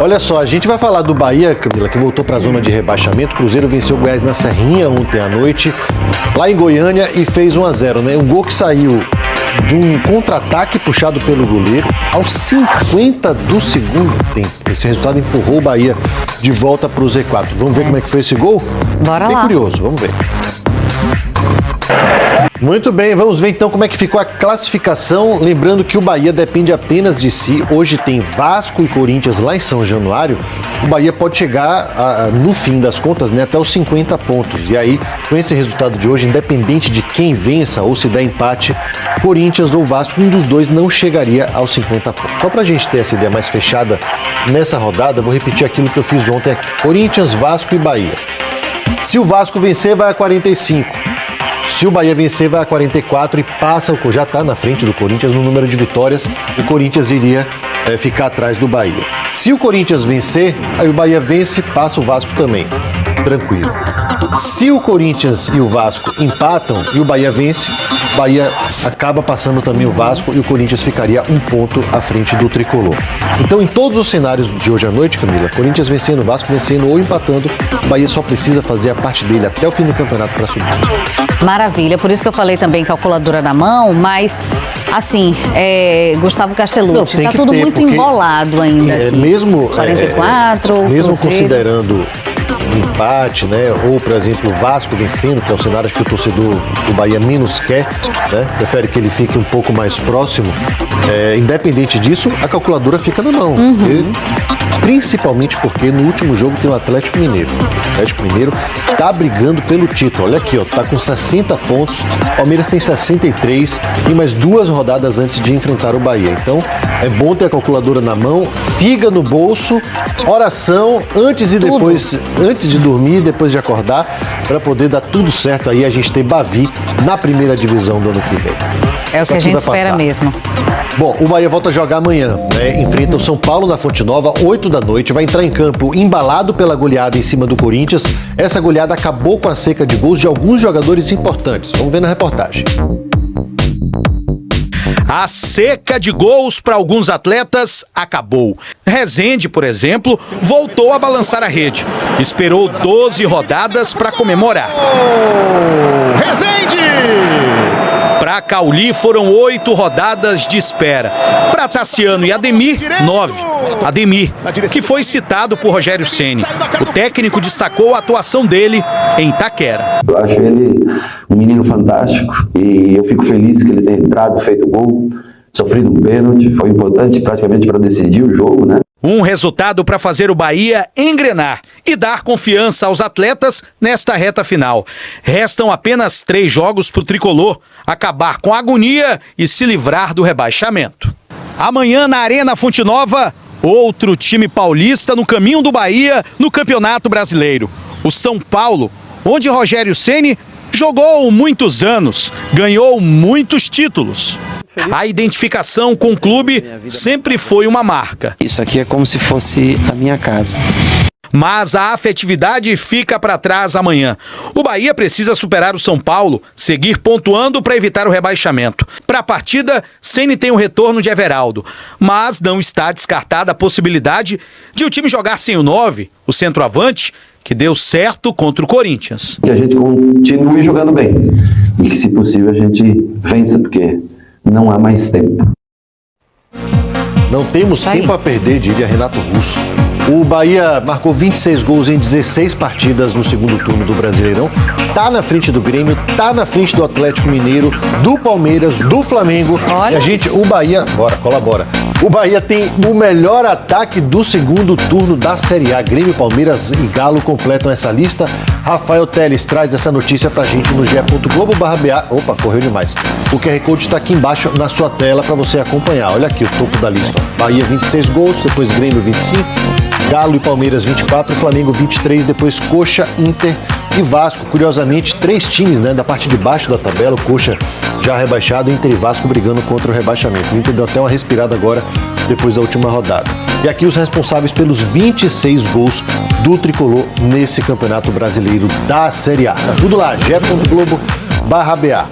Olha só, a gente vai falar do Bahia, Camila, que voltou para a zona de rebaixamento. O Cruzeiro venceu o Goiás na Serrinha ontem à noite, lá em Goiânia, e fez 1-0, né? Um gol que saiu de um contra-ataque puxado pelo goleiro aos 50 do segundo tempo. Esse resultado empurrou o Bahia de volta para o Z4. Vamos ver como é que foi esse gol? Bora Bem lá. curioso, vamos ver. Muito bem, vamos ver então como é que ficou a classificação. Lembrando que o Bahia depende apenas de si. Hoje tem Vasco e Corinthians lá em São Januário. O Bahia pode chegar, no fim das contas, né, até os 50 pontos. E aí, com esse resultado de hoje, independente de quem vença ou se der empate, Corinthians ou Vasco, um dos dois não chegaria aos 50 pontos. Só pra gente ter essa ideia mais fechada nessa rodada, vou repetir aquilo que eu fiz ontem aqui. Corinthians, Vasco e Bahia. Se o Vasco vencer, vai a 45. Se o Bahia vencer, vai a 44 e passa, já está na frente do Corinthians no número de vitórias. O Corinthians iria ficar atrás do Bahia. Se o Corinthians vencer, aí o Bahia vence, passa o Vasco também. Tranquilo. Se o Corinthians e o Vasco empatam e o Bahia vence, o Bahia acaba passando também o Vasco e o Corinthians ficaria um ponto à frente do Tricolor. Então, em todos os cenários de hoje à noite, Camila, Corinthians vencendo, Vasco vencendo ou empatando, o Bahia só precisa fazer a parte dele até o fim do campeonato para subir. Maravilha, por isso que eu falei também calculadora na mão, mas assim, Gustavo Castellucci, tá tudo muito embolado ainda aqui. Mesmo 44, mesmo Cruzeiro. considerando empate, né? Ou, por exemplo, o Vasco vencendo, que é o cenário que o torcedor do Bahia menos quer, né? Prefere que ele fique um pouco mais próximo. Independente disso, a calculadora fica na mão. Principalmente porque no último jogo tem o Atlético Mineiro. O Atlético Mineiro tá brigando pelo título. Olha aqui, ó, tá com 60 pontos. O Palmeiras tem 63 e mais 2 rodadas antes de enfrentar o Bahia. Então, é bom ter a calculadora na mão, figa no bolso, oração antes e depois, antes de dormir, depois de acordar, para poder dar tudo certo aí, a gente ter Bavi na primeira divisão do ano que vem. É o que a gente espera mesmo. Bom, o Bahia volta a jogar amanhã, né? Enfrenta o São Paulo na Fonte Nova, 8 da noite, vai entrar em campo embalado pela goleada em cima do Corinthians. Essa goleada acabou com a seca de gols de alguns jogadores importantes. Vamos ver na reportagem. A seca de gols para alguns atletas acabou. Rezende, por exemplo, voltou a balançar a rede. Esperou 12 rodadas para comemorar. Rezende! Para Cauli foram 8 rodadas de espera. Para Tassiano e Ademir, 9. Ademir, que foi citado por Rogério Ceni. O técnico destacou a atuação dele em Itaquera. Eu acho ele um menino fantástico e eu fico feliz que ele tenha entrado, feito gol, sofrido um pênalti. Foi importante praticamente para decidir o jogo, né? Um resultado para fazer o Bahia engrenar e dar confiança aos atletas nesta reta final. Restam apenas 3 jogos para o Tricolor acabar com a agonia e se livrar do rebaixamento. Amanhã na Arena Fonte Nova, outro time paulista no caminho do Bahia no Campeonato Brasileiro. O São Paulo, onde Rogério Ceni jogou muitos anos, ganhou muitos títulos. A identificação com o clube sempre foi uma marca. Isso aqui é como se fosse a minha casa. Mas a afetividade fica para trás amanhã. O Bahia precisa superar o São Paulo, seguir pontuando para evitar o rebaixamento. Para a partida, Ceni tem o retorno de Everaldo, mas não está descartada a possibilidade de o time jogar sem o 9, o centroavante, que deu certo contra o Corinthians. Que a gente continue jogando bem e que, se possível, a gente vença, porque não há mais tempo. Não temos tempo a perder, diria Renato Russo. O Bahia marcou 26 gols em 16 partidas no segundo turno do Brasileirão. Tá na frente do Grêmio, tá na frente do Atlético Mineiro, do Palmeiras, do Flamengo. Olha. E o Bahia, colabora. O Bahia tem o melhor ataque do segundo turno da Série A. Grêmio, Palmeiras e Galo completam essa lista. Rafael Teles traz essa notícia pra gente no ge.globo.br/BA. Opa, correu demais. O QR Code está aqui embaixo na sua tela para você acompanhar. Olha aqui o topo da lista. Bahia 26 gols, depois Grêmio 25, Galo e Palmeiras 24, Flamengo 23, depois Coxa, Inter e Vasco. Curiosamente, 3 times, né, da parte de baixo da tabela, o Coxa já rebaixado, Inter e Vasco brigando contra o rebaixamento. O Inter deu até uma respirada agora depois da última rodada. E aqui os responsáveis pelos 26 gols do Tricolor nesse Campeonato Brasileiro da Série A. Tá tudo lá, ge.globo.br/BA.